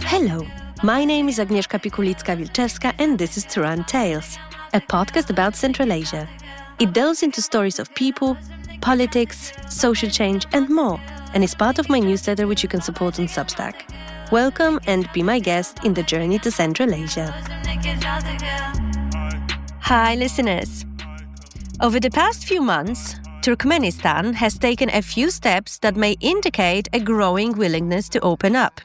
Hello, my name is Agnieszka Pikulicka-Wilczewska and this is Turan Tales, a podcast about Central Asia. It delves into stories of people, politics, social change and more, and is part of my newsletter which you can support on Substack. Welcome and be my guest in the journey to Central Asia. Hi listeners. Over the past few months, Turkmenistan has taken a few steps that may indicate a growing willingness to open up.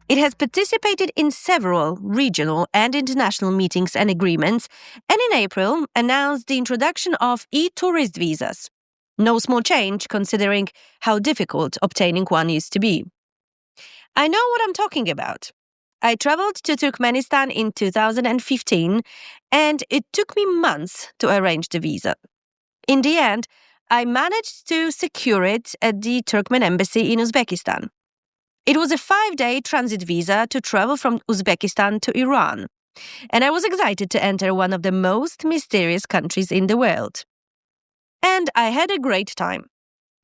It has participated in several regional and international meetings and agreements, and in April announced the introduction of e-tourist visas. No small change considering how difficult obtaining one used to be. I know what I'm talking about. I traveled to Turkmenistan in 2015, and it took me months to arrange the visa. In the end, I managed to secure it at the Turkmen embassy in Uzbekistan. It was a 5-day transit visa to travel from Uzbekistan to Iran, and I was excited to enter one of the most mysterious countries in the world. And I had a great time.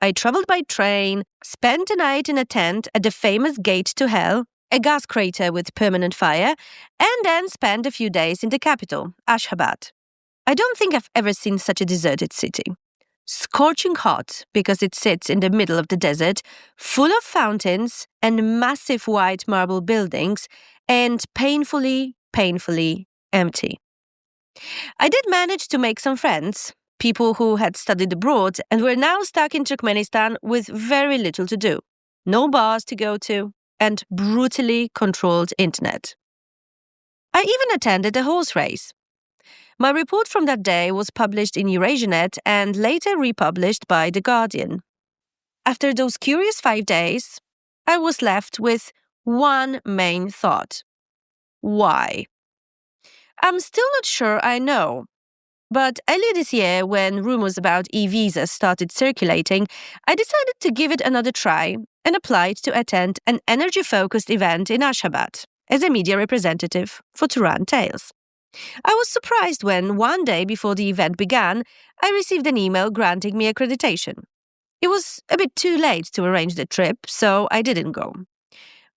I traveled by train, spent a night in a tent at the famous Gate to Hell, a gas crater with permanent fire, and then spent a few days in the capital, Ashgabat. I don't think I've ever seen such a deserted city. Scorching hot because it sits in the middle of the desert, full of fountains and massive white marble buildings, and painfully empty. I did manage to make some friends, people who had studied abroad and were now stuck in Turkmenistan with very little to do. No bars to go to, and brutally controlled internet. I even attended a horse race. My report from that day was published in EurasiaNet and later republished by The Guardian. After those curious 5 days, I was left with one main thought. Why? I'm still not sure I know. But earlier this year, when rumors about e-visas started circulating, I decided to give it another try and applied to attend an energy-focused event in Ashgabat as a media representative for Turan Tales. I was surprised when, one day before the event began, I received an email granting me accreditation. It was a bit too late to arrange the trip, so I didn't go.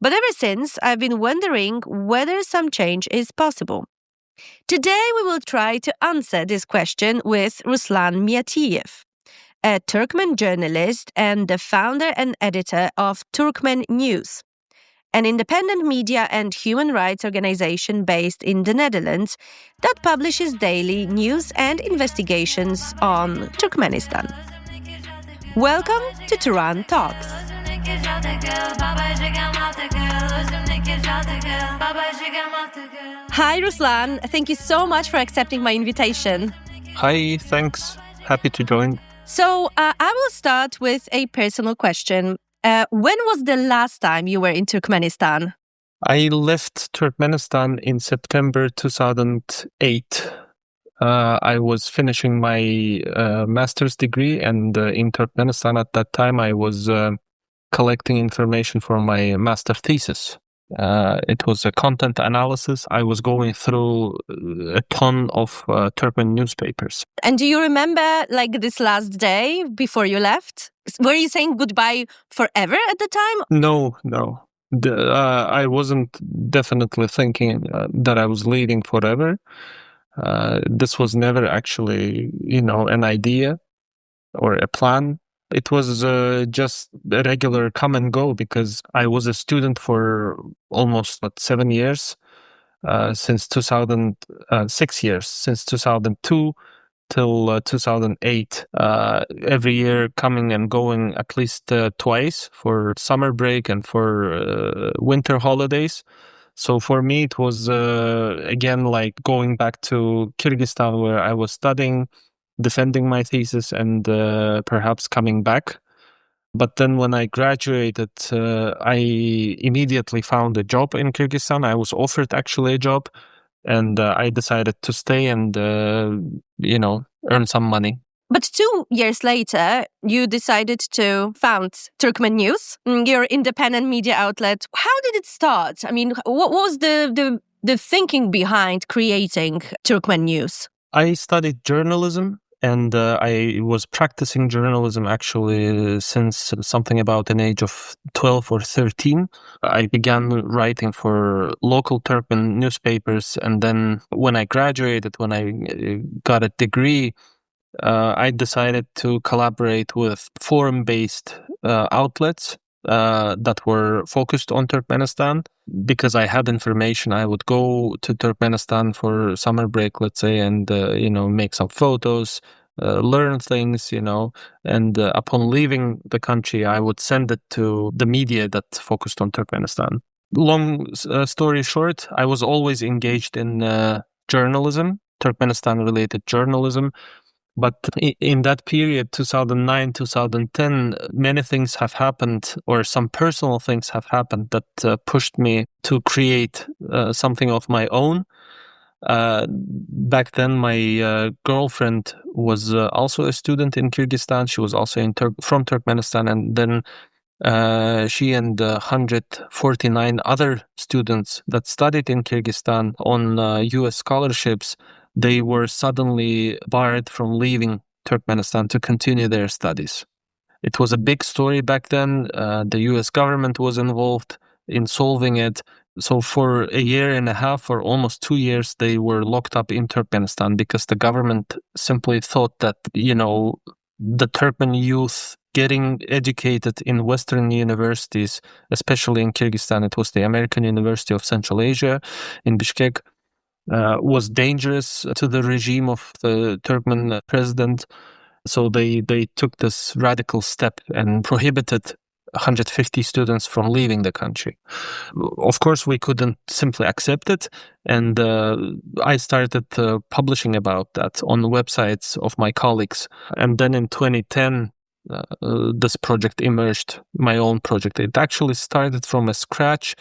But ever since, I've been wondering whether some change is possible. Today we will try to answer this question with Ruslan Myatiev, a Turkmen journalist and the founder and editor of Turkmen.news, an independent media and human rights organization based in the Netherlands that publishes daily news and investigations on Turkmenistan. Welcome to Turan Talks. Hi Ruslan, thank you so much for accepting my invitation. Hi, thanks. Happy to join. So I will start with a personal question. When was the last time you were in Turkmenistan? I left Turkmenistan in September 2008. I was finishing my master's degree, and in Turkmenistan at that time I was collecting information for my master thesis. It was a content analysis. I was going through a ton of Turkmen newspapers. And do you remember this last day before you left? Were you saying goodbye forever at the time? No. I wasn't definitely thinking that I was leaving forever. This was never actually, an idea or a plan. It was just a regular come and go because I was a student for almost 7 years, since 6 years, since 2002 till 2008. Every year coming and going at least twice for summer break and for winter holidays. So for me, it was again going back to Kyrgyzstan where I was studying, defending my thesis and perhaps coming back. But then when I graduated, I immediately found a job in Kyrgyzstan. I was offered actually a job, and I decided to stay and, earn some money. But 2 years later, you decided to found Turkmen.news, your independent media outlet. How did it start? I mean, what was the thinking behind creating Turkmen.news? I studied journalism And I was practicing journalism actually since something about an age of 12 or 13. I began writing for local Turkmen newspapers. And then when I graduated, when I got a degree, I decided to collaborate with forum-based outlets that were focused on Turkmenistan. Because I had information, I would go to Turkmenistan for summer break, let's say, and make some photos, learn things, and upon leaving the country, I would send it to the media that focused on Turkmenistan. Long story short, I was always engaged in journalism, Turkmenistan-related journalism. But in that period, 2009, 2010, many things have happened, or some personal things have happened that pushed me to create something of my own. Back then, my girlfriend was also a student in Kyrgyzstan. She was also from Turkmenistan, and then she and 149 other students that studied in Kyrgyzstan on US scholarships, they were suddenly barred from leaving Turkmenistan to continue their studies. It was a big story back then. The US government was involved in solving it. So for a year and a half or almost 2 years, they were locked up in Turkmenistan because the government simply thought that, the Turkmen youth getting educated in Western universities, especially in Kyrgyzstan, it was the American University of Central Asia in Bishkek, was dangerous to the regime of the Turkmen president. So they took this radical step and prohibited 150 students from leaving the country. Of course, we couldn't simply accept it, and I started publishing about that on websites of my colleagues. And then in 2010, this project emerged, my own project. It actually started from a scratch.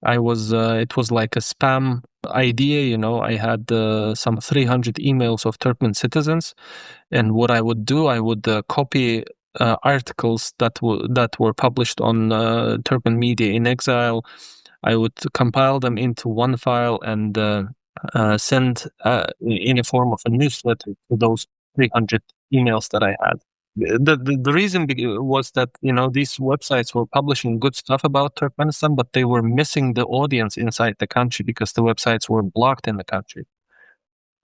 It was like a spam idea, I had some 300 emails of Turkmen citizens, and what I would do, I would copy articles that were published on Turkmen media in exile. I would compile them into one file and send in a form of a newsletter to those 300 emails that I had. The reason was that these websites were publishing good stuff about Turkmenistan, but they were missing the audience inside the country because the websites were blocked in the country.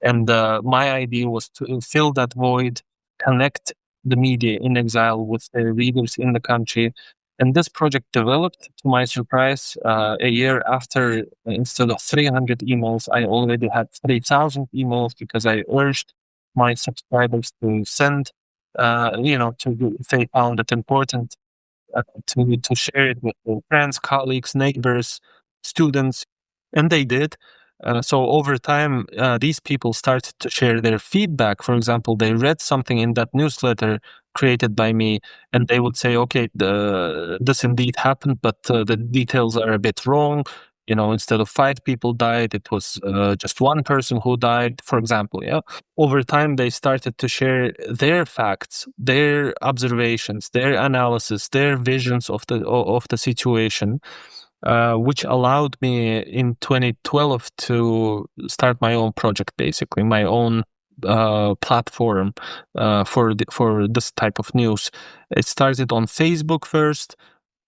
And my idea was to fill that void, connect the media in exile with the readers in the country. And this project developed, to my surprise, a year after. Instead of 300 emails, I already had 3,000 emails because I urged my subscribers to send, if they found it important, to share it with their friends, colleagues, neighbors, students, and they did. So over time, these people started to share their feedback. For example, they read something in that newsletter created by me, and they would say, okay, this indeed happened, but the details are a bit wrong. Instead of 5 people died, it was just one person who died, for example. Yeah. Over time, they started to share their facts, their observations, their analysis, their visions of the situation, which allowed me in 2012 to start my own project, basically my own platform for this type of news. It started on Facebook first.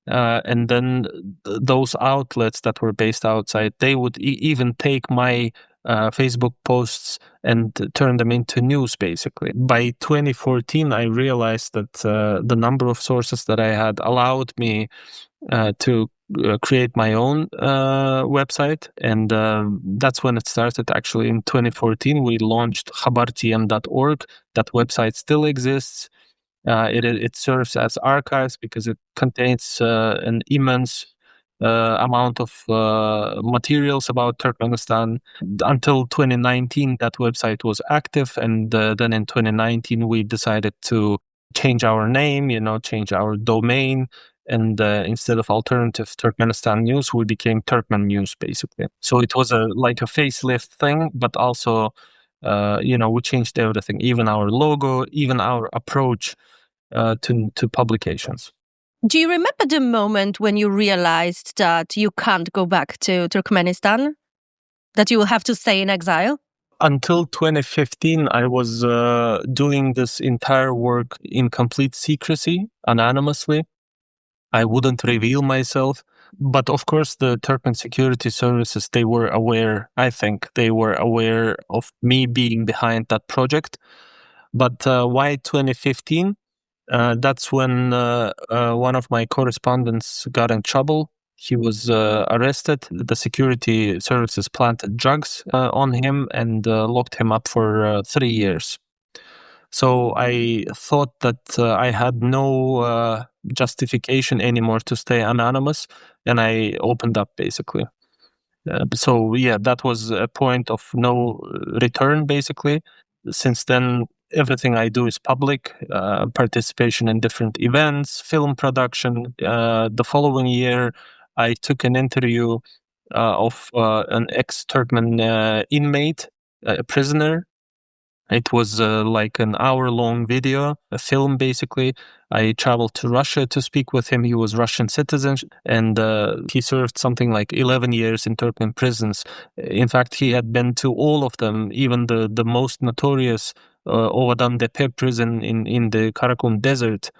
And then those outlets that were based outside, they would even take my Facebook posts and turn them into news, basically. By 2014, I realized that the number of sources that I had allowed me to create my own website. And that's when it started. Actually, in 2014, we launched khabartm.org. That website still exists. It serves as archives because it contains an immense amount of materials about Turkmenistan. Until 2019, that website was active, and then in 2019 we decided to change our name, change our domain, and instead of Alternative Turkmenistan News, we became Turkmen.news, basically. So it was like a facelift thing, but also we changed everything, even our logo, even our approach to publications. Do you remember the moment when you realized that you can't go back to Turkmenistan? That you will have to stay in exile? Until 2015, I was doing this entire work in complete secrecy, anonymously. I wouldn't reveal myself. But of course, the Turkmen security services, they were aware, I think, they were aware of me being behind that project. But why 2015? That's when one of my correspondents got in trouble. He was arrested. The security services planted drugs on him and locked him up for 3 years. So I thought that I had no justification anymore to stay anonymous, and I opened up, basically. So yeah, that was a point of no return, basically. Since then, everything I do is public. Participation in different events, film production. The following year, I took an interview of an ex-Turkmen inmate, a prisoner. It was like an hour-long video, a film, basically. I traveled to Russia to speak with him. He was Russian citizen, and he served something like 11 years in Turkmen prisons. In fact, he had been to all of them, even the most notorious Ovadan Depe prison in the Karakum Desert.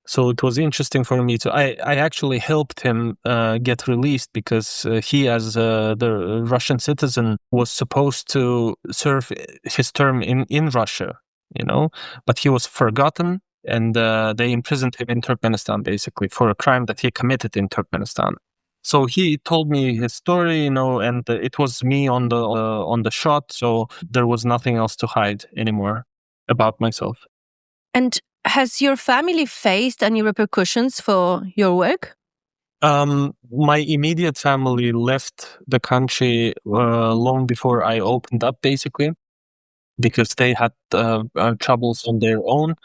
So it was interesting for me to. I actually helped him get released because he, as the Russian citizen, was supposed to serve his term in Russia, but he was forgotten, and they imprisoned him in Turkmenistan, basically, for a crime that he committed in Turkmenistan. So he told me his story, and it was me on the shot, so there was nothing else to hide anymore about myself. And has your family faced any repercussions for your work? My immediate family left the country long before I opened up, basically, because they had troubles on their own.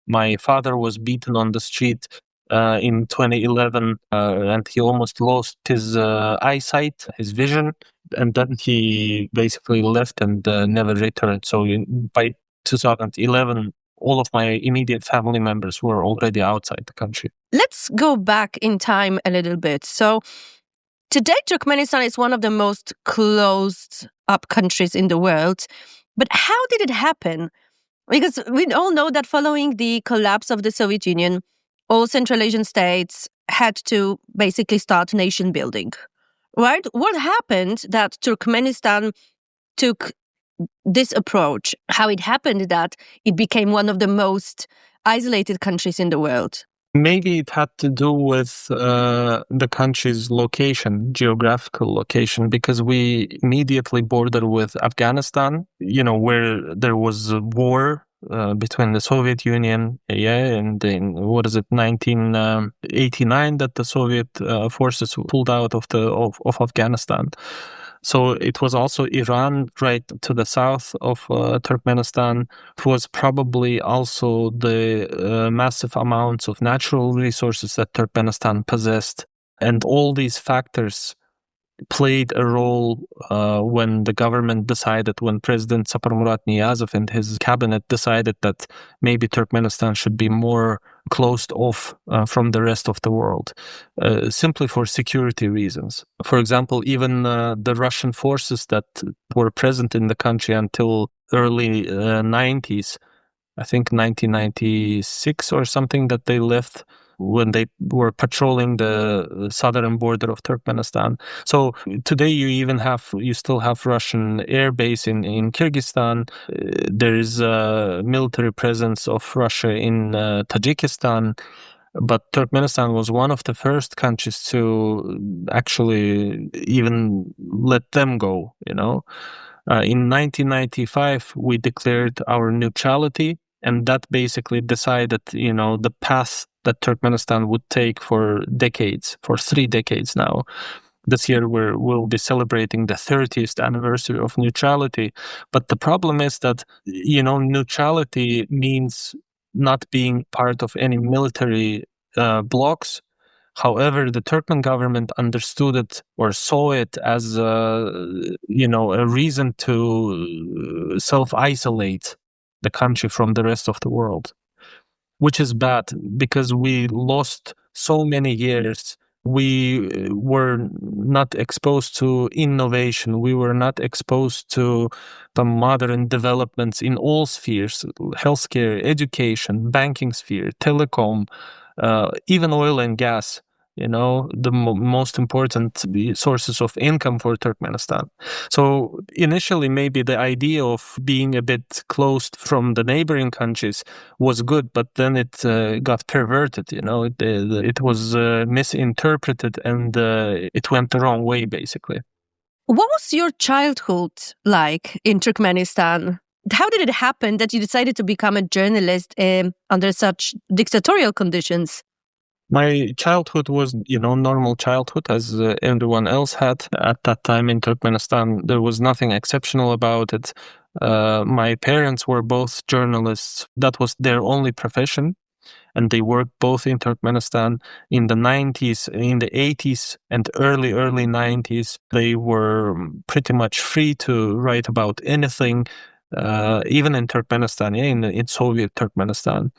My father was beaten on the street in 2011, and he almost lost his eyesight, his vision, and then he basically left and never returned. So by 2011, all of my immediate family members were already outside the country. Let's go back in time a little bit. So today, Turkmenistan is one of the most closed up countries in the world. But how did it happen? Because we all know that following the collapse of the Soviet Union, all Central Asian states had to basically start nation building, right? What happened that Turkmenistan took this approach? How it happened that it became one of the most isolated countries in the world? Maybe it had to do with the country's location, geographical location, because we immediately border with Afghanistan, where there was a war between the Soviet Union, and in, 1989, that the Soviet forces pulled out of Afghanistan. So it was also Iran right to the south of Turkmenistan. It was probably also the massive amounts of natural resources that Turkmenistan possessed. And all these factors played a role when the government decided, when President Saparmurat Niyazov and his cabinet decided that maybe Turkmenistan should be more closed off from the rest of the world, simply for security reasons. For example, even the Russian forces that were present in the country until early 90s, I think 1996 or something, that they left when they were patrolling the southern border of Turkmenistan. So today you still have Russian air base in Kyrgyzstan. There is a military presence of Russia in Tajikistan. But Turkmenistan was one of the first countries to actually even let them go, In 1995, we declared our neutrality, and that basically decided, the path that Turkmenistan would take for decades, for 3 decades now. This year we'll be celebrating the 30th anniversary of neutrality. But the problem is that, neutrality means not being part of any military blocs. However, the Turkmen government understood it or saw it as a reason to self-isolate the country from the rest of the world, which is bad because we lost so many years We were not exposed to innovation. We were not exposed to the modern developments in all spheres: healthcare, education, banking sphere, telecom, even oil and gas. The most important sources of income for Turkmenistan. So initially, maybe the idea of being a bit closed from the neighboring countries was good, but then it got perverted. It was misinterpreted, and it went the wrong way, basically. What was your childhood like in Turkmenistan? How did it happen that you decided to become a journalist under such dictatorial conditions? My childhood was, normal childhood as everyone else had at that time in Turkmenistan. There was nothing exceptional about it. My parents were both journalists. That was their only profession. And they worked both in Turkmenistan in the 90s, in the 80s, and early 90s. They were pretty much free to write about anything, even in Turkmenistan, in Soviet Turkmenistan.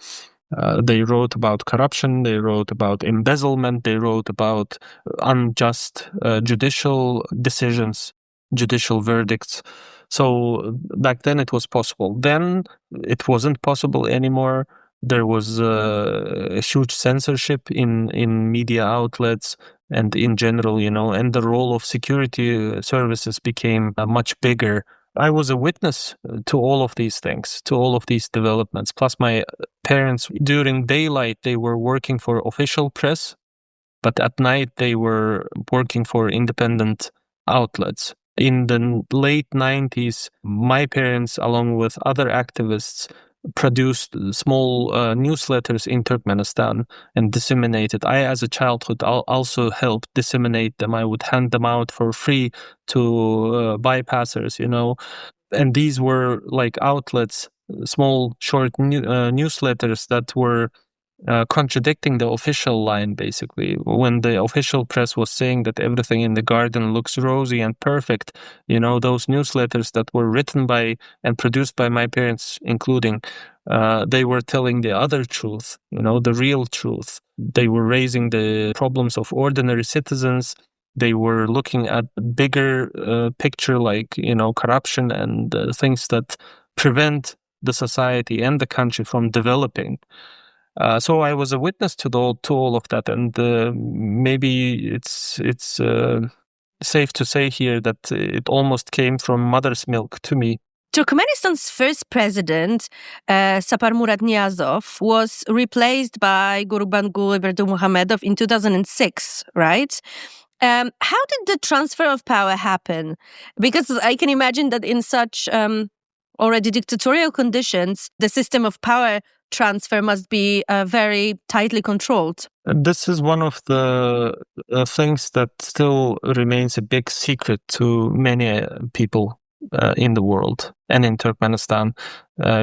They wrote about corruption, they wrote about embezzlement, they wrote about unjust judicial decisions, judicial verdicts. So back then it was possible. Then it wasn't possible anymore. There was a huge censorship in media outlets and in general, and the role of security services became much bigger. I was a witness to all of these things, to all of these developments. Plus, my parents, during daylight, they were working for official press, but at night, they were working for independent outlets. In the late 90s, my parents, along with other activists, produced small newsletters in Turkmenistan and disseminated. I, as a childhood, also helped disseminate them. I would hand them out for free to bypassers, and these were like outlets, small, short newsletters that were contradicting the official line, basically. When the official press was saying that everything in the garden looks rosy and perfect, those newsletters that were written by and produced by my parents, including, they were telling the other truth, the real truth. They were raising the problems of ordinary citizens. They were looking at the bigger picture, like, corruption and things that prevent the society and the country from developing. So I was a witness to all of that, and maybe it's safe to say here that it almost came from mother's milk to me. Turkmenistan's first president, Sapar Murat Niyazov, was replaced by Gurbanguly Berdimuhamedov in 2006, right? How did the transfer of power happen? Because I can imagine that in such already dictatorial conditions, the system of power transfer must be very tightly controlled. This is one of the things that still remains a big secret to many people in the world and in Turkmenistan,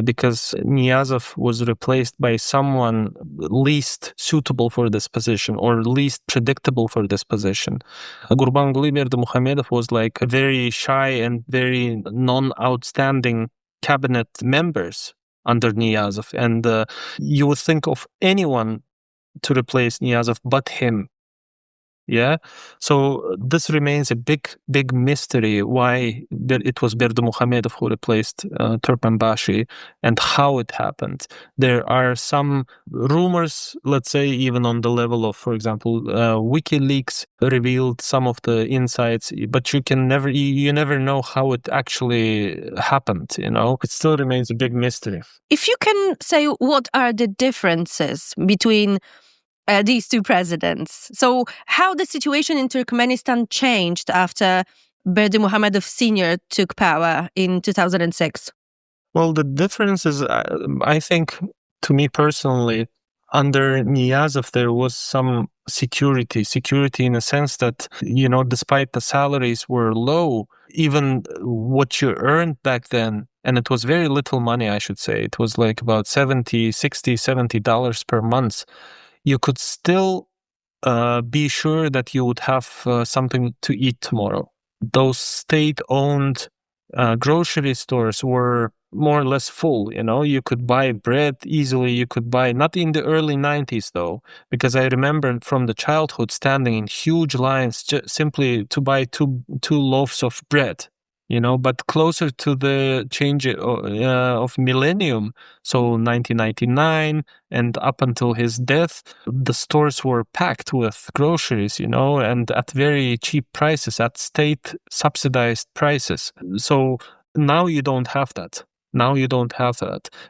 because Niyazov was replaced by someone least suitable for this position or least predictable for this position. Gurbanguly Berdimuhamedov was like a very shy and very non-outstanding cabinet members under Niyazov, and you would think of anyone to replace Niyazov but him. Yeah, so this remains a big mystery why it was Berdimuhamedov who replaced Turkmenbashi and how it happened. There are some rumors, let's say, even on the level of, for example, WikiLeaks revealed some of the insights, but you never know how it actually happened. It still remains a big mystery. If you can say, what are the differences between these two presidents? So how the situation in Turkmenistan changed after Berdimuhamedov Sr. took power in 2006? Well, the difference is, I think, to me personally, under Niyazov, there was some security in a sense that, despite the salaries were low, even what you earned back then, and it was very little money, I should say, it was like about $70 per month, you could still be sure that you would have something to eat tomorrow. Those state-owned grocery stores were more or less full. You could buy bread easily. You could buy, not in the early 90s though, because I remember from the childhood standing in huge lines simply to buy two loaves of bread. But closer to the change of millennium, so 1999 and up until his death, the stores were packed with groceries, and at very cheap prices, at state subsidized prices. So now you don't have that.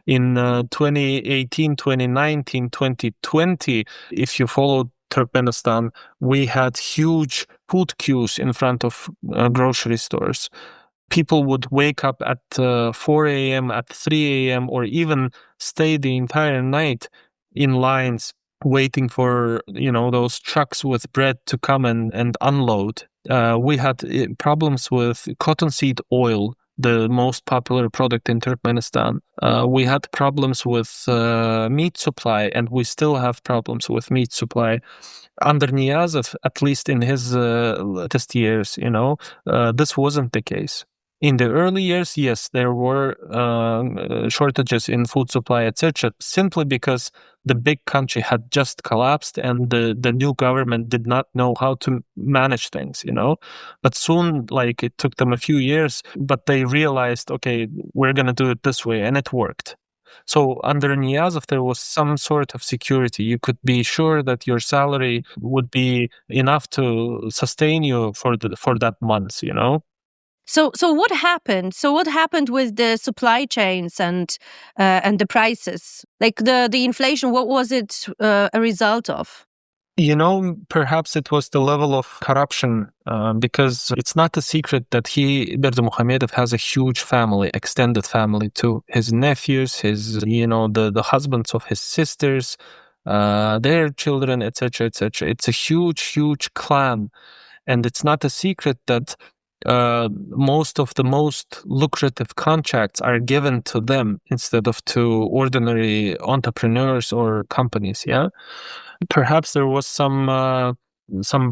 In 2018, 2019, 2020, if you followed Turkmenistan, we had huge food queues in front of grocery stores. People would wake up at 4 a.m., at 3 a.m., or even stay the entire night in lines waiting for, those trucks with bread to come and unload. We had problems with cottonseed oil, the most popular product in Turkmenistan. We had problems with meat supply, and we still have problems with meat supply. Under Niyazov, at least in his latest years, this wasn't the case. In the early years, yes, there were shortages in food supply, etc., simply because the big country had just collapsed and the new government did not know how to manage things, But soon, it took them a few years, but they realized, okay, we're going to do it this way, and it worked. So under Niyazov, there was some sort of security. You could be sure that your salary would be enough to sustain you for that month, So what happened? So what happened with the supply chains and the prices? Like the inflation, what was it a result of? Perhaps it was the level of corruption, because it's not a secret that Berdimuhamedov has a huge family, extended family too. His nephews, the husbands of his sisters, their children, etc., etc. It's a huge, huge clan. And it's not a secret that most of the most lucrative contracts are given to them instead of to ordinary entrepreneurs or companies, yeah? Perhaps there was some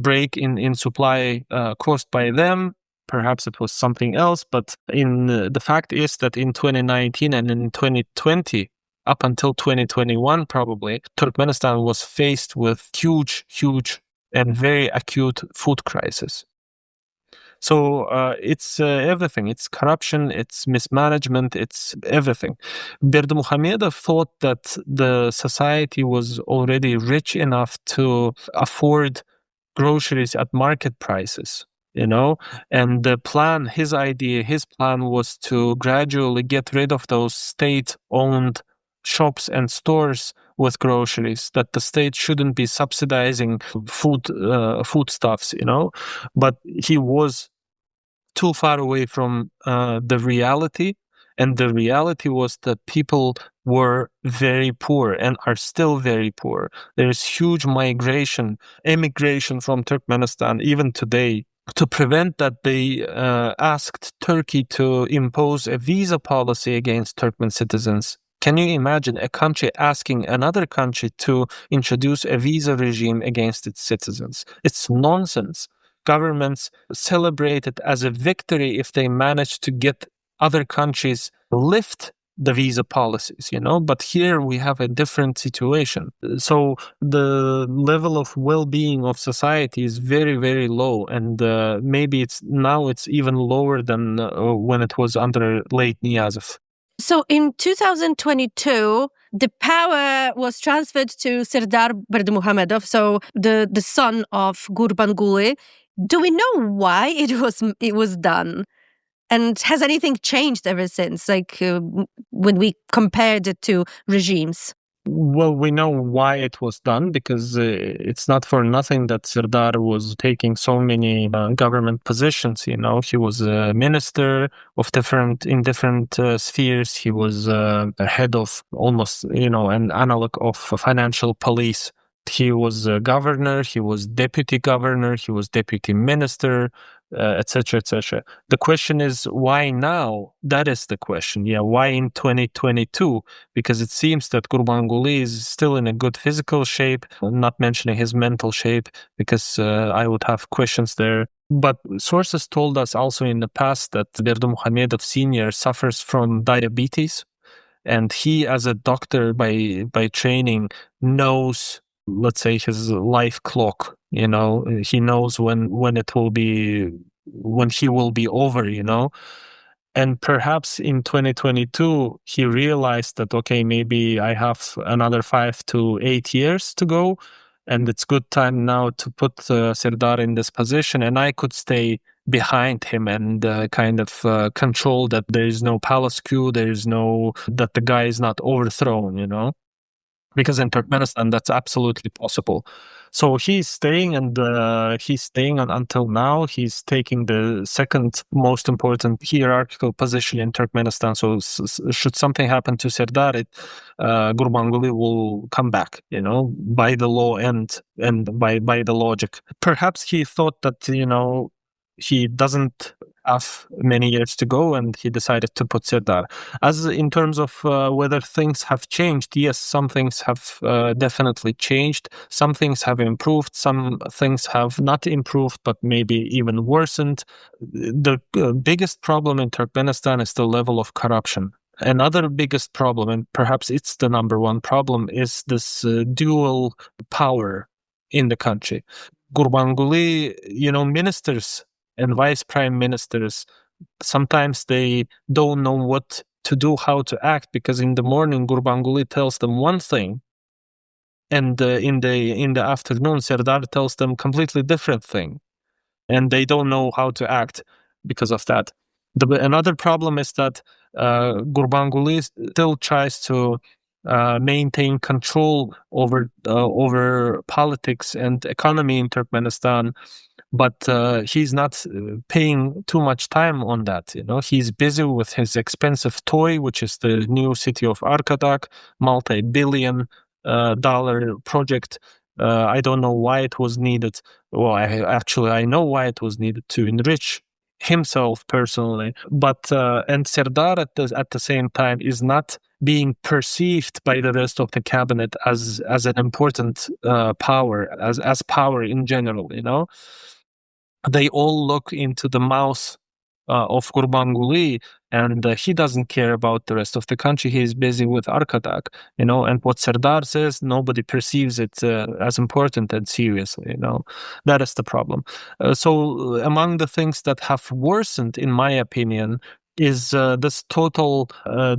break in supply caused by them. Perhaps it was something else. But the fact is that in 2019 and in 2020, up until 2021, probably, Turkmenistan was faced with huge, huge and very acute food crisis. So it's everything. It's corruption, it's mismanagement, it's everything. Berdimuhamedov thought that the society was already rich enough to afford groceries at market prices, and his plan was to gradually get rid of those state-owned shops and stores with groceries, that the state shouldn't be subsidizing foodstuffs, but he was too far away from the reality. And the reality was that people were very poor and are still very poor. There's huge emigration from Turkmenistan, even today. To prevent that, they asked Turkey to impose a visa policy against Turkmen citizens. Can you imagine a country asking another country to introduce a visa regime against its citizens? It's nonsense. Governments celebrate it as a victory if they manage to get other countries lift the visa policies, but here we have a different situation. So the level of well-being of society is very, very low, and maybe it's even lower than when it was under late Niyazov. So in 2022, the power was transferred to Serdar Berdimuhamedov, so the son of Gurbanguly. Do we know why it was done? And has anything changed ever since, when we compared it to regimes? Well, we know why it was done, because it's not for nothing that Serdar was taking so many government positions. He was a minister in different spheres. He was a head of almost, an analog of financial police. He was a governor. He was deputy governor. He was deputy minister. etc., etc. The question is, why now? That is the question. Yeah, why in 2022? Because it seems that Gurbanguly is still in a good physical shape, not mentioning his mental shape, because I would have questions there. But sources told us also in the past that Berdimuhamedov Sr. suffers from diabetes, and he, as a doctor by training, knows, let's say, his life clock. He knows when he will be over. And perhaps in 2022 he realized that, okay, maybe I have another 5 to 8 years to go, and it's good time now to put Serdar in this position, and I could stay behind him and kind of control that there is no palace coup, that the guy is not overthrown. Because in Turkmenistan that's absolutely possible. So he's staying, and until now. He's taking the second most important hierarchical position in Turkmenistan. So should something happen to Serdar, Gurbanguly will come back, by the law and by the logic. Perhaps he thought that, he doesn't have many years to go, and he decided to put Serdar. As in terms of whether things have changed, yes, some things have definitely changed. Some things have improved. Some things have not improved, but maybe even worsened. The biggest problem in Turkmenistan is the level of corruption. Another biggest problem, and perhaps it's the number one problem, is this dual power in the country. Gurbanguly, ministers and vice prime ministers, sometimes they don't know what to do, how to act, because in the morning Gurbanguly tells them one thing, and in the afternoon Serdar tells them completely different thing, and they don't know how to act because of that. Another problem is that Gurbanguly still tries to maintain control over politics and economy in Turkmenistan, but he's not paying too much time on that. He's busy with his expensive toy, which is the new city of Arkadak, multi-billion dollar project. I don't know why it was needed. Well, I know why it was needed, to enrich himself personally. But and Serdar at the same time is not being perceived by the rest of the cabinet as an important power, as power in general. They all look into the mouth of Gurbanguly, and he doesn't care about the rest of the country. He is busy with Arkadak, and what Serdar says, nobody perceives it as important and seriously. That is the problem. So among the things that have worsened, in my opinion, is this total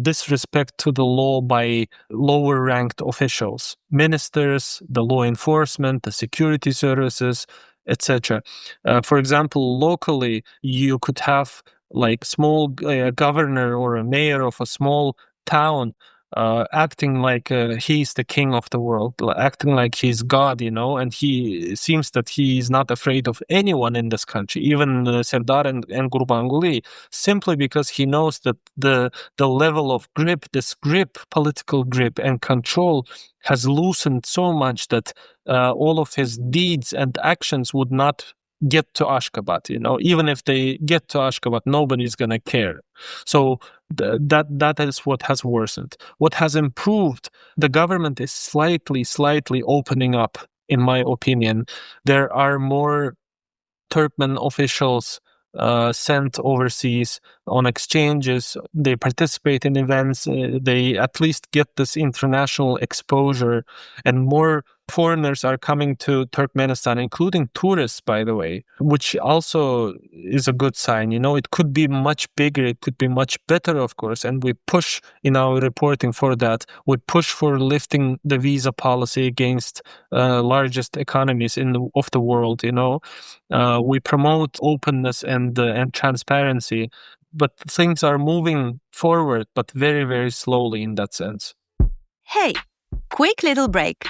disrespect to the law by lower ranked officials, ministers, the law enforcement, the security services, etc. For example, locally, you could have like small governor or a mayor of a small town acting like he's the king of the world, acting like he's God, and he seems that he is not afraid of anyone in this country, even Serdar and Gurbanguly, simply because he knows that the level of political grip and control has loosened so much that all of his deeds and actions would not get to Ashgabat. Even if they get to Ashgabat, nobody's gonna care. So that is what has worsened. What has improved, the government is slightly opening up, in my opinion. There are more Turkmen officials sent overseas on exchanges. They participate in events. They at least get this international exposure, and more foreigners are coming to Turkmenistan, including tourists, by the way, which also is a good sign. It could be much bigger, it could be much better, of course, and we push in our reporting for that. We push for lifting the visa policy against largest economies of the world. We promote openness and transparency, but things are moving forward, but very, very slowly in that sense. Hey, quick little break.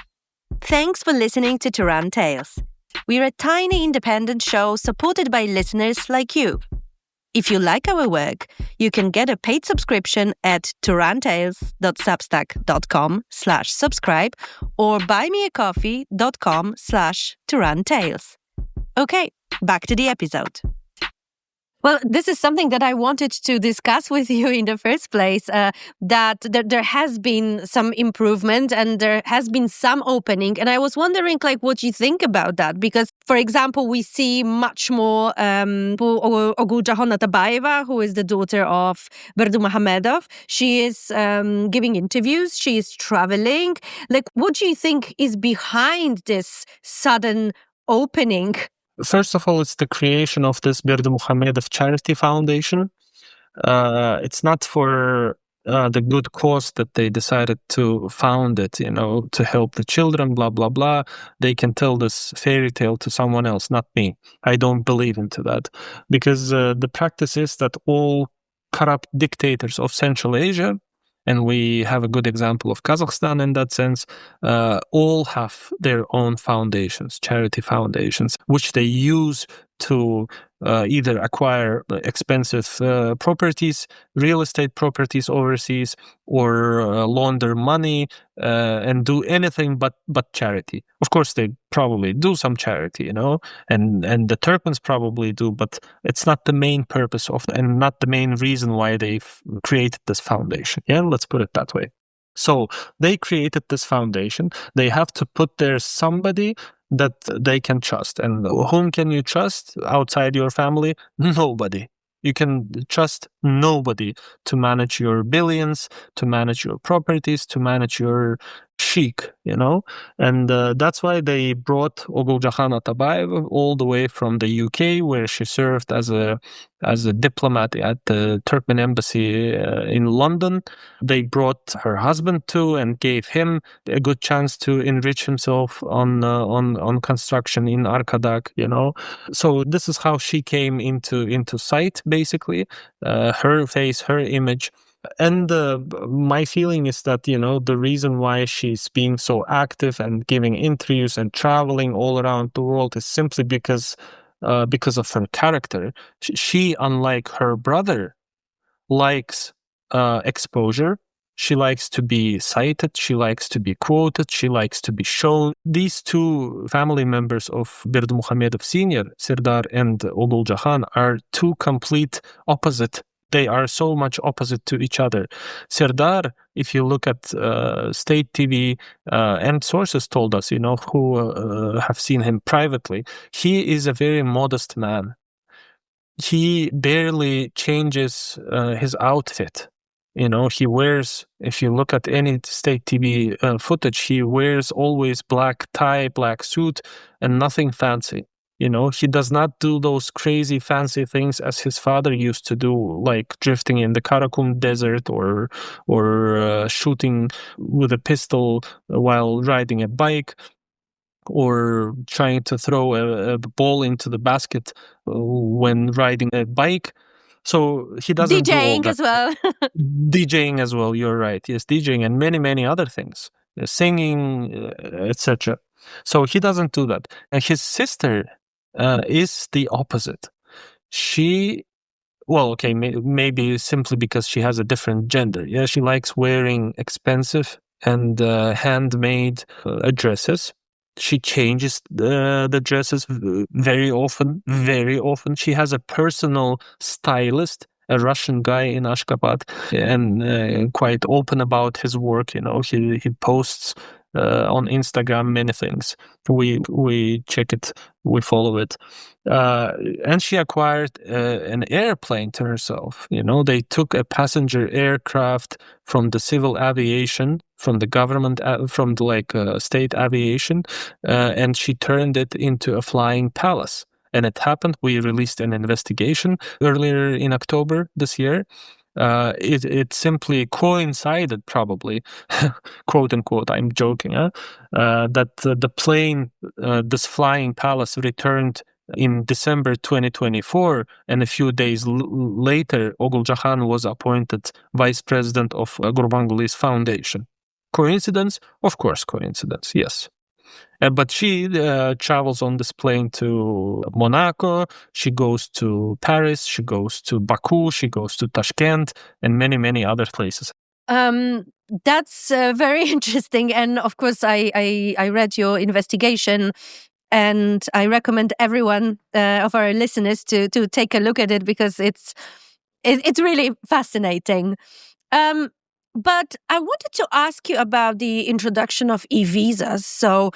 Thanks for listening to Turan Tales. We're a tiny independent show supported by listeners like you. If you like our work, you can get a paid subscription at turantales.substack.com/subscribe or buymeacoffee.com/turantales. Okay, back to the episode. Well, this is something that I wanted to discuss with you in the first place, that there has been some improvement and there has been some opening. And I was wondering, what you think about that? Because, for example, we see much more Oguljahan Atabayeva, who is the daughter of Berdimuhamedov. She is giving interviews. She is traveling. What do you think is behind this sudden opening? First of all, it's the creation of this Berdimuhamedov Charity Foundation. It's not for the good cause that they decided to found it, to help the children, blah, blah, blah. They can tell this fairy tale to someone else, not me. I don't believe into that. Because the practice is that all corrupt dictators of Central Asia, and we have a good example of Kazakhstan in that sense, all have their own foundations, charity foundations, which they use to either acquire expensive properties, real estate properties overseas, or launder money and do anything but charity. Of course, they probably do some charity, and the Turkmens probably do, but it's not the main purpose and not the main reason why they've created this foundation. Yeah, let's put it that way. So they created this foundation. They have to put there somebody that they can trust. And whom can you trust outside your family? Nobody. You can trust nobody to manage your billions, to manage your properties, to manage your sheik, And that's why they brought Oguljahan Atabayeva all the way from the UK, where she served as a diplomat at the Turkmen embassy in London. They brought her husband too and gave him a good chance to enrich himself on construction in Arkadak, So this is how she came into sight, basically. Her face, her image. And my feeling is that, the reason why she's being so active and giving interviews and traveling all around the world is simply because of her character. She, unlike her brother, likes exposure. She likes to be cited. She likes to be quoted. She likes to be shown. These two family members of Berdimuhamedov Sr., Serdar and Oguljahan, are two complete opposite. They are so much opposite to each other. Serdar, if you look at state TV, and sources told us, who have seen him privately, he is a very modest man. He barely changes his outfit. He wears, if you look at any state TV footage, he wears always black tie, black suit, and nothing fancy. He does not do those crazy fancy things as his father used to do, like drifting in the Karakum desert or shooting with a pistol while riding a bike, or trying to throw a ball into the basket when riding a bike. So he doesn't do all DJing that. as well. DJing as well, you're right. Yes, DJing and many, many other things. Singing, etc. So he doesn't do that. And his sister is the opposite. She, maybe simply because she has a different gender. Yeah, she likes wearing expensive and handmade dresses. She changes the dresses very often, very often. She has a personal stylist, a Russian guy in Ashgabat, and quite open about his work. He posts on Instagram many things. We check it, we follow it. And she acquired an airplane to herself. They took a passenger aircraft from the civil aviation, from the government, from the state aviation, and she turned it into a flying palace. And it happened. We released an investigation earlier in October this year. It simply coincided, probably, quote unquote, I'm joking, that the plane, this flying palace, returned in December 2024, and a few days later, Oguljahan was appointed vice president of Gurbanguly's foundation. Coincidence? Of course, coincidence, yes. But she travels on this plane to Monaco, she goes to Paris, she goes to Baku, she goes to Tashkent, and many, many other places. That's very interesting. And of course, I read your investigation. and I recommend everyone of our listeners to take a look at it because it's really fascinating. But I wanted to ask you about the introduction of e-visas. So,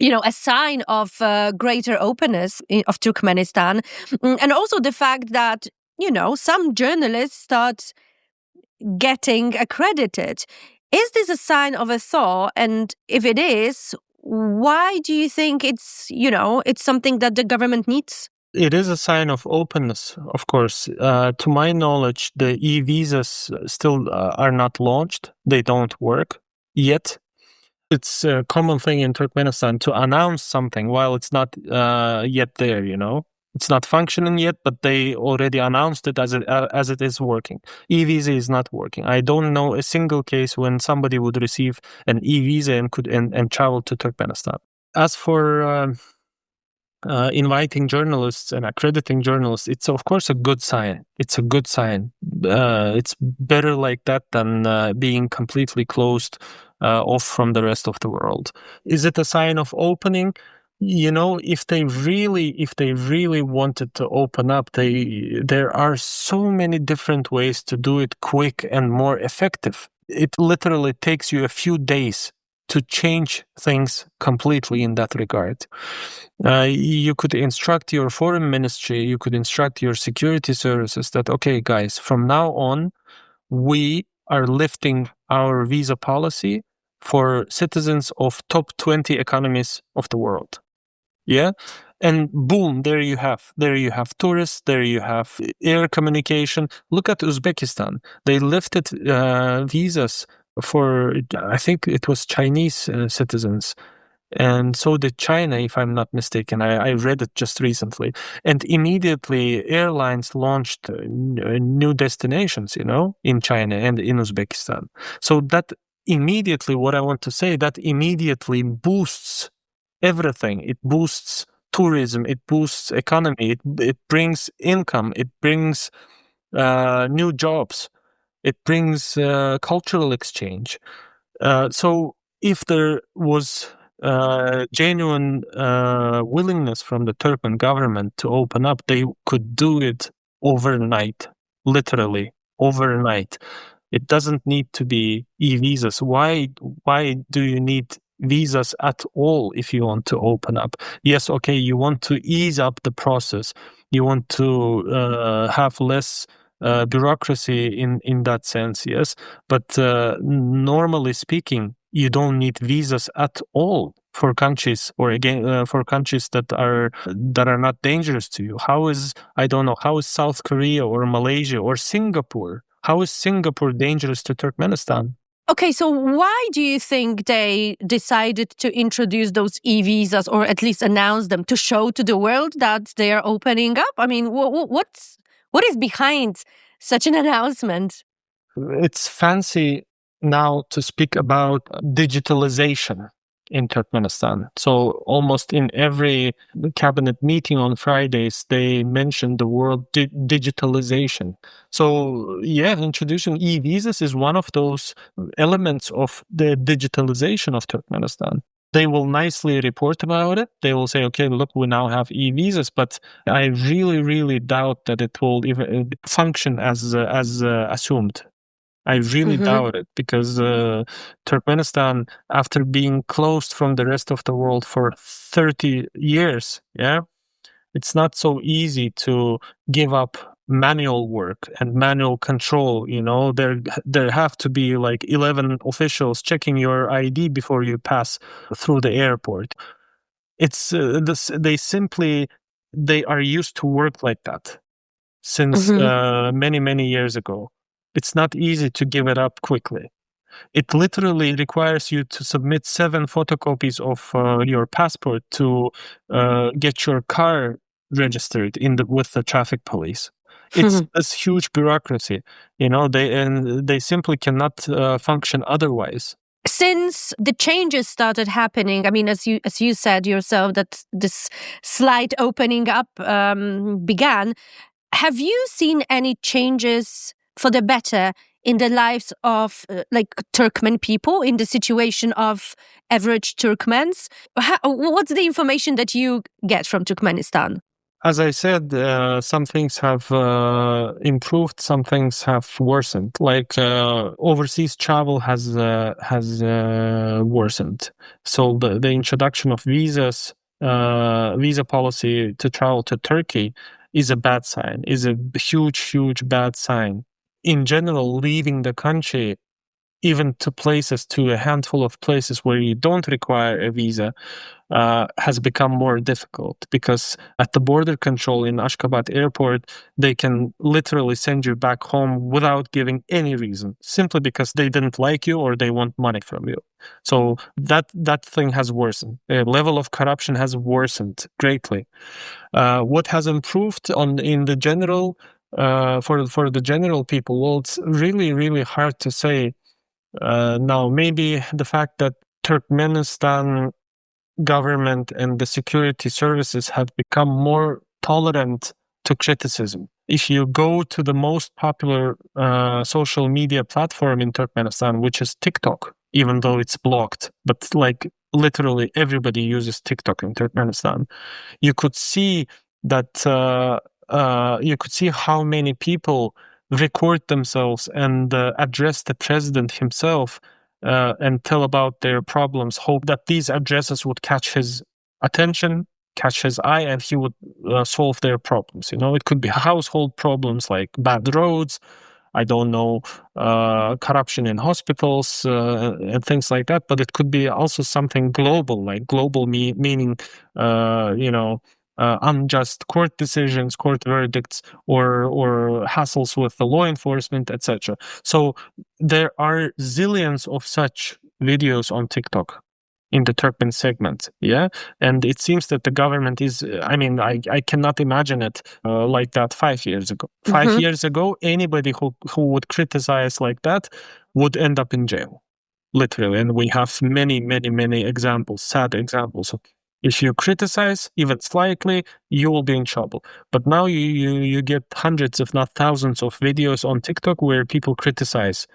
a sign of greater openness of Turkmenistan, and also the fact that, some journalists start getting accredited. Is this a sign of a thaw? And if it is, why do you think it's something that the government needs? It is a sign of openness, of course. To my knowledge, the e-visas still are not launched. They don't work yet. It's a common thing in Turkmenistan to announce something while it's not yet there, It's not functioning yet, but they already announced it as it is working. E-visa is not working. I don't know a single case when somebody would receive an e-visa and could and travel to Turkmenistan. As for inviting journalists and accrediting journalists, it's of course a good sign. It's a good sign. It's better like that than being completely closed off from the rest of the world. Is it a sign of opening? If they really wanted to open up, there are so many different ways to do it quick and more effective. It literally takes you a few days to change things completely in that regard. You could instruct your foreign ministry, you could instruct your security services that, okay, guys, from now on, we are lifting our visa policy for citizens of top 20 economies of the world. Yeah. And boom, there you have tourists, there you have air communication. Look at Uzbekistan. They lifted visas for, I think it was Chinese citizens. And so did China, if I'm not mistaken. I read it just recently. And immediately airlines launched new destinations, in China and in Uzbekistan. So that immediately, what I want to say, that immediately boosts everything. It boosts tourism, it boosts economy, it brings income, it brings new jobs, it brings cultural exchange. So if there was genuine willingness from the Turkmen government to open up, they could do it overnight, literally overnight. It doesn't need to be e-visas. Why do you need visas at all if you want to open up? Yes, okay, you want to ease up the process. You want to have less bureaucracy in that sense, yes. But normally speaking, you don't need visas at all for countries, or again for countries that are not dangerous to you. How is South Korea or Malaysia or Singapore? How is Singapore dangerous to Turkmenistan? Okay, so why do you think they decided to introduce those e-visas, or at least announce them to show to the world that they are opening up? I mean, what is behind such an announcement? It's fancy now to speak about digitalization in Turkmenistan. So almost in every cabinet meeting on Fridays, they mention the word digitalization. So yeah, introducing e-visas is one of those elements of the digitalization of Turkmenistan. They will nicely report about it. They will say, okay, look, we now have e-visas, but I really, really doubt that it will even function as assumed. I really doubt it, because Turkmenistan, after being closed from the rest of the world for 30 years, it's not so easy to give up manual work and manual control. There have to be like 11 officials checking your ID before you pass through the airport. It's they are used to work like that since many years ago. It's not easy to give it up quickly. It literally requires you to submit 7 photocopies of your passport to get your car registered with the traffic police. It's this huge bureaucracy, they simply cannot function otherwise. Since the changes started happening, I mean, as you said yourself, that this slight opening up began. Have you seen any changes for the better in the lives of Turkmen people, in the situation of average Turkmens? What's the information that you get from Turkmenistan? As I said, some things have improved, some things have worsened. Like overseas travel has worsened. So the introduction of visas, visa policy to travel to Turkey is a bad sign. Is a huge bad sign. In general, leaving the country, even to a handful of places where you don't require a visa, has become more difficult, because at the border control in Ashgabat airport, they can literally send you back home without giving any reason, simply because they didn't like you or they want money from you. So that thing has worsened. The level of corruption has worsened greatly. What has improved in the general, for the general people? Well, it's really hard to say. Now, maybe the fact that Turkmenistan government and the security services have become more tolerant to criticism. If you go to the most popular social media platform in Turkmenistan, which is TikTok, even though it's blocked, but like literally everybody uses TikTok in Turkmenistan, you could see that you could see how many people record themselves and address the president himself and tell about their problems, hope that these addresses would catch his attention, catch his eye, and he would solve their problems. You know, it could be household problems like bad roads, I don't know, corruption in hospitals and things like that. But it could be also something global, like global meaning, unjust court decisions, court verdicts, or hassles with the law enforcement, etc. So there are zillions of such videos on TikTok in the Turkmen segment, yeah? And it seems that the government is, I cannot imagine it like that 5 years ago. 5 years ago, anybody who would criticize like that would end up in jail, literally. And we have many examples, sad examples. If you criticize, even slightly, you will be in trouble. But now you get hundreds, if not thousands, of videos on TikTok where people criticize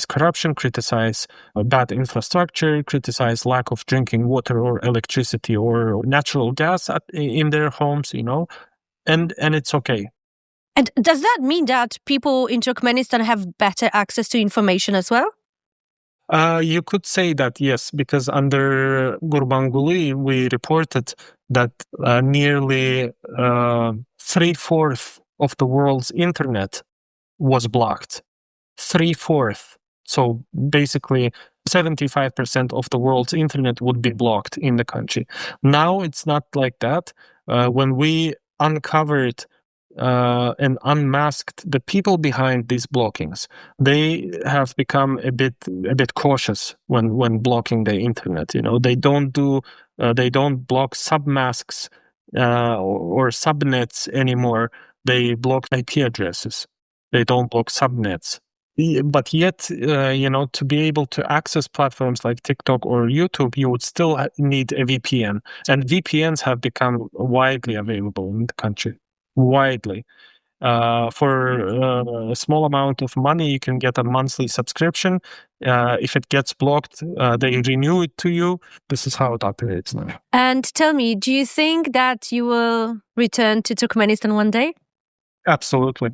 corruption, criticize bad infrastructure, criticize lack of drinking water or electricity or natural gas in their homes, and it's okay. And does that mean that people in Turkmenistan have better access to information as well? You could say that, yes, because under Gurbanguly, we reported that nearly 3/4 of the world's internet was blocked. 3/4. So basically 75% of the world's internet would be blocked in the country. Now it's not like that. When we uncovered and unmasked the people behind these blockings, they have become a bit cautious when blocking the internet. They don't block submasks or subnets anymore. They block IP addresses. They don't block subnets. But yet, to be able to access platforms like TikTok or YouTube, you would still need a VPN. And VPNs have become widely available in the country. Widely. For a small amount of money, you can get a monthly subscription. If it gets blocked, they renew it to you. This is how it operates now. And tell me, do you think that you will return to Turkmenistan one day? Absolutely.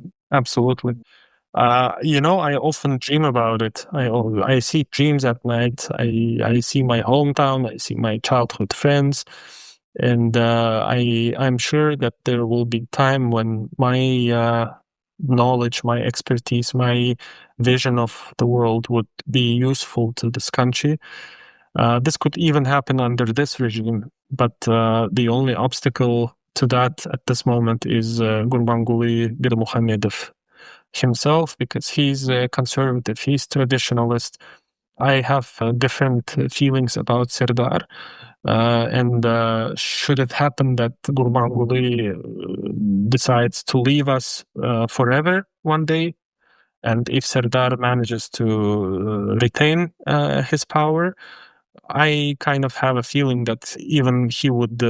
I often dream about it. I see dreams at night. I see my hometown. I see my childhood friends, and I'm sure that there will be time when my knowledge, my expertise, my vision of the world would be useful to this country. This could even happen under this regime, but the only obstacle to that at this moment is Gurbanguly Berdimuhamedov himself, because he's a conservative, he's traditionalist. I have different feelings about Serdar, and should it happen that Gurbanguly decides to leave us forever one day, and if Serdar manages to retain his power, I kind of have a feeling that even he would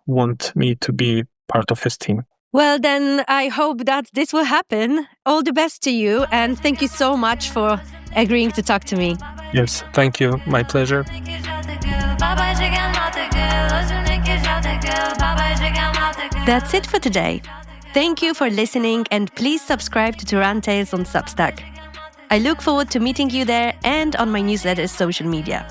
want me to be part of his team. Well, then I hope that this will happen. All the best to you, and thank you so much for agreeing to talk to me. Yes, thank you. My pleasure. That's it for today. Thank you for listening, and please subscribe to Turan Tales on Substack. I look forward to meeting you there and on my newsletter's social media.